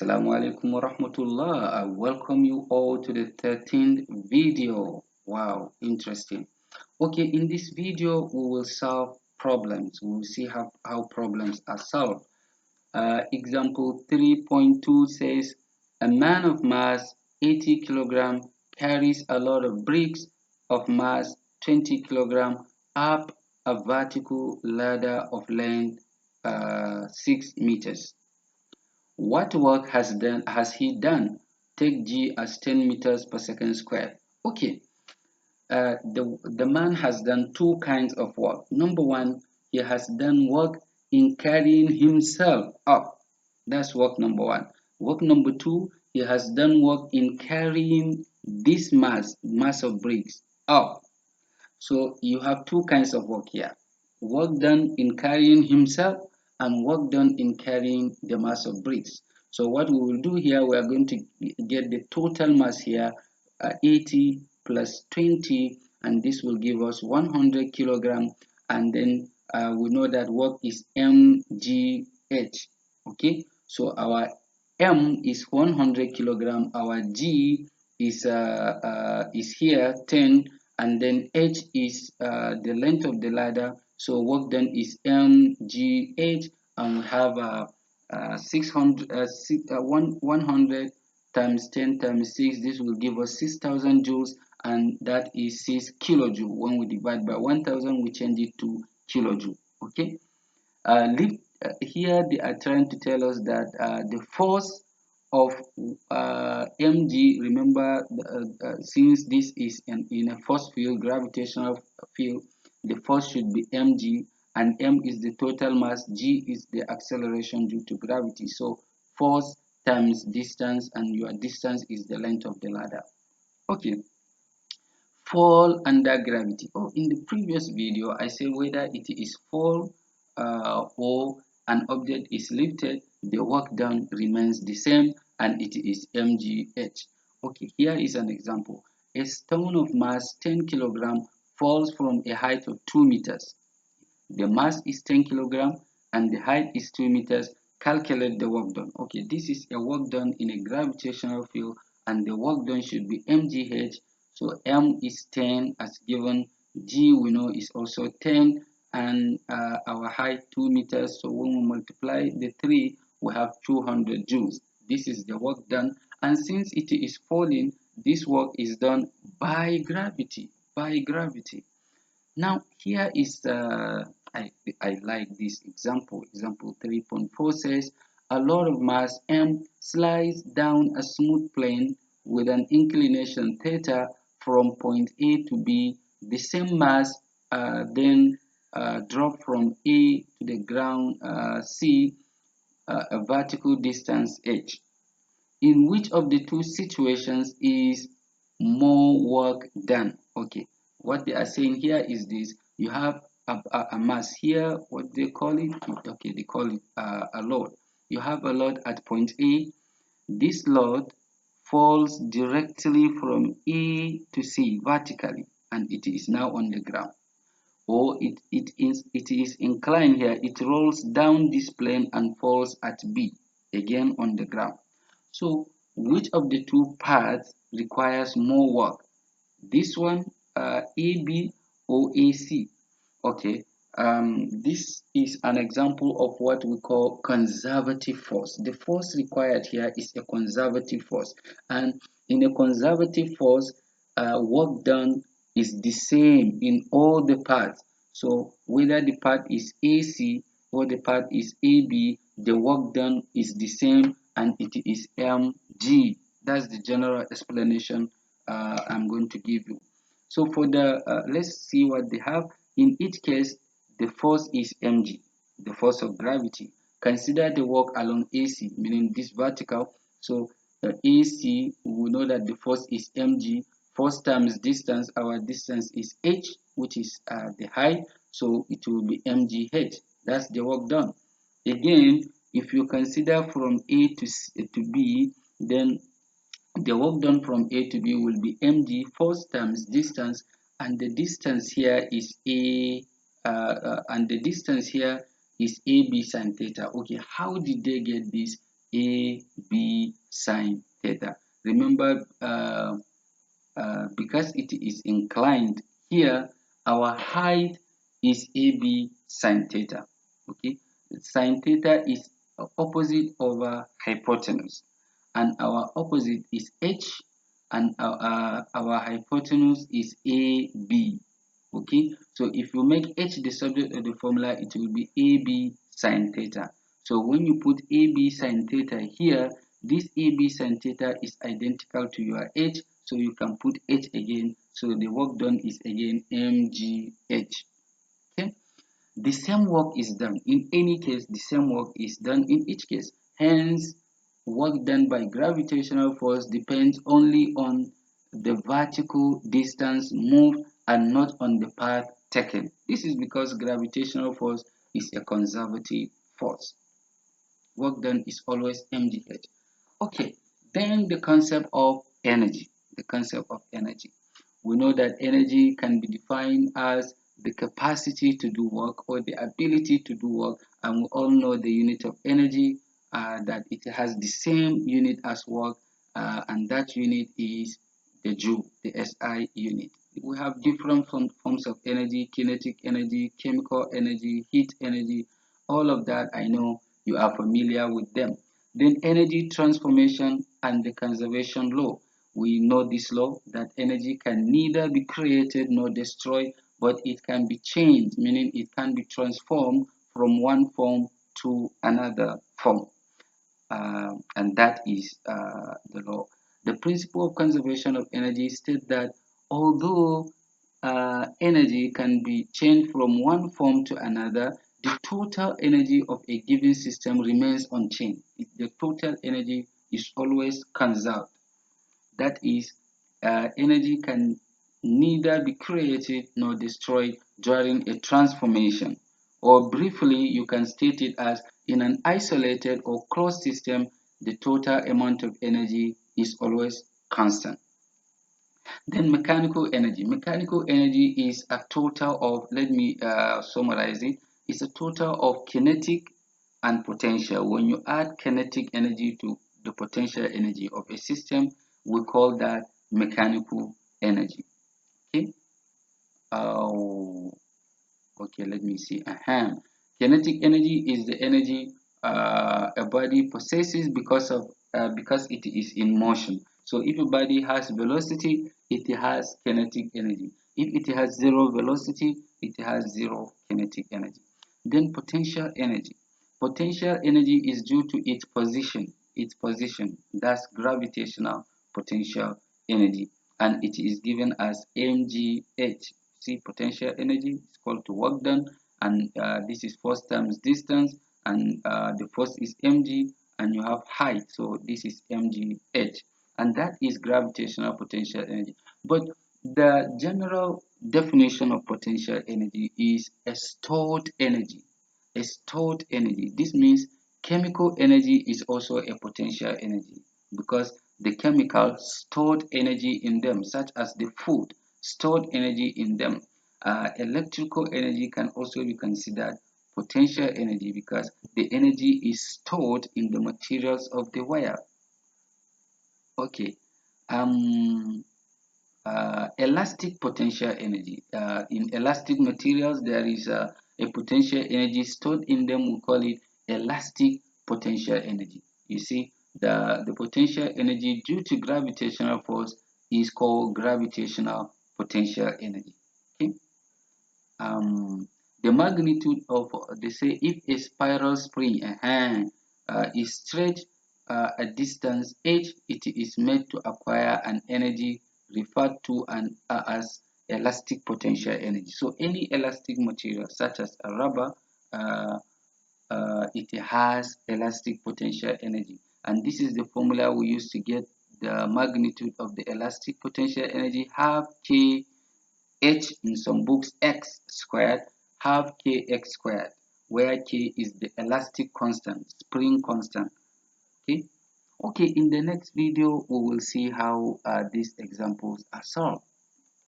Assalamu alaikum wa rahmatullah. I welcome you all to the 13th video. Wow, interesting. Okay, in this video, we will solve problems. We will see how problems are solved. Example 3.2 says, a man of mass 80 kilogram carries a lot of bricks of mass 20 kilogram up a vertical ladder of length 6 meters. What work has he done? Take G as 10 meters per second squared. Okay, the man has done two kinds of work. Number one, he has done work in carrying himself up. That's work number one. Work number two, he has done work in carrying this mass of bricks up. So you have two kinds of work here. Work done in carrying himself and work done in carrying the mass of bricks. So what we will do here, we are going to get the total mass here, 80 plus 20, and this will give us 100 kilogram. And then we know that work is mgh. Okay, so our m is 100 kilogram, our g is here 10, and then h is the length of the ladder, so work done is mgh, and we have 100 times 10 times 6, this will give us 6000 joules, and that is 6 kilojoule. When we divide by 1000, we change it to kilojoule. Okay, here they are trying to tell us that the force of mg, remember, since this is in a force field, gravitational field, the force should be mg, and m is the total mass, g is the acceleration due to gravity. So force times distance, and your distance is the length of the ladder. Okay, fall under gravity. Oh, in the previous video I said whether it is fall or an object is lifted, the work done remains the same, and it is mgh. Okay, here is an example. A stone of mass 10 kilogram falls from a height of 2 meters. The mass is 10 kilogram and the height is 2 meters. Calculate the work done. Okay, this is a work done in a gravitational field, and the work done should be mgh. So m is 10 as given, g we know is also 10, and our height 2 meters. So when we multiply the 3, we have 200 joules. This is the work done, and since it is falling, this work is done by gravity. By gravity. Now here is I like this example. Example 3.4 says, a lot of mass m slides down a smooth plane with an inclination theta from point A to B. The same mass then drop from A to the ground C, a vertical distance h. In which of the two situations is more work done? Okay, what they are saying here is this: you have a mass here, what they call it, okay, they call it a load. You have a load at point A. This load falls directly from A to C vertically, and it is now on the ground. Or it is inclined here, it rolls down this plane and falls at B, again on the ground. So which of the two paths requires more work? This one, AB or AC? Okay, this is an example of what we call conservative force. The force required here is a conservative force, and in a conservative force, work done is the same in all the paths. So whether the path is AC or the path is AB, the work done is the same, and it is mg. That's the general explanation I'm going to give you. So for the let's see what they have. In each case, the force is mg, the force of gravity. Consider the work along AC, meaning this vertical. So AC, we know that the force is mg. Force times distance, our distance is h, which is the height. So it will be mgh. That's the work done. Again, if you consider from A to B, then the work done from A to B will be mg, force times distance, and the distance here is and the distance here is AB sine theta. Okay, how did they get this? AB sine theta. Remember, because it is inclined here, our height is AB sine theta. Okay, sine theta is opposite over hypotenuse, and our opposite is h, and our hypotenuse is AB. Okay, so if you make h the subject of the formula, it will be AB sine theta. So when you put AB sine theta here, this AB sine theta is identical to your h, so you can put h again. So the work done is again mgh. Okay, the same work is done in any case. The same work is done in each case. Hence, work done by gravitational force depends only on the vertical distance moved and not on the path taken. This is because gravitational force is a conservative force. Work done is always mgh. Okay, then the concept of energy. The concept of energy. We know that energy can be defined as the capacity to do work or the ability to do work, and we all know the unit of energy, that it has the same unit as work, and that unit is the joule, the SI unit. We have different forms of energy: kinetic energy, chemical energy, heat energy. All of that, I know you are familiar with them. Then energy transformation and the conservation law. We know this law that energy can neither be created nor destroyed, but it can be changed, meaning it can be transformed from one form to another form. And that is the law. The principle of conservation of energy states that although energy can be changed from one form to another, the total energy of a given system remains unchanged. The total energy is always conserved. That is, energy can neither be created nor destroyed during a transformation. Or briefly, you can state it as in an isolated or closed system, the total amount of energy is always constant. Then mechanical energy. Mechanical energy is a total of, let me summarize it, it's a total of kinetic and potential. When you add kinetic energy to the potential energy of a system, we call that mechanical energy. Okay. Uh, Okay, let me see. Kinetic energy is the energy a body possesses because it is in motion. So if a body has velocity, it has kinetic energy. If it has zero velocity, it has zero kinetic energy. Then potential energy. Potential energy is due to its position. Its position. That's gravitational potential energy, and it is given as mgh. See, potential energy is equal to work done, and this is force times distance, and the force is mg, and you have height, so this is mgh, and that is gravitational potential energy. But the general definition of potential energy is a stored energy. A stored energy. This means chemical energy is also a potential energy because the chemicals stored energy in them, such as the food stored energy in them. Electrical energy can also be considered potential energy because the energy is stored in the materials of the wire. Okay. Um, Elastic potential energy. In elastic materials, there is a potential energy stored in them. We call it elastic potential energy. You see, the potential energy due to gravitational force is called gravitational potential energy. Okay. The magnitude of, they say, if a spiral spring is stretched a distance h, it is made to acquire an energy referred to as elastic potential energy. So any elastic material such as a rubber, uh, it has elastic potential energy, and this is the formula we use to get the magnitude of the elastic potential energy: half k h, in some books x squared, half kx squared, where k is the elastic constant, spring constant. Okay. Okay, in the next video we will see how these examples are solved.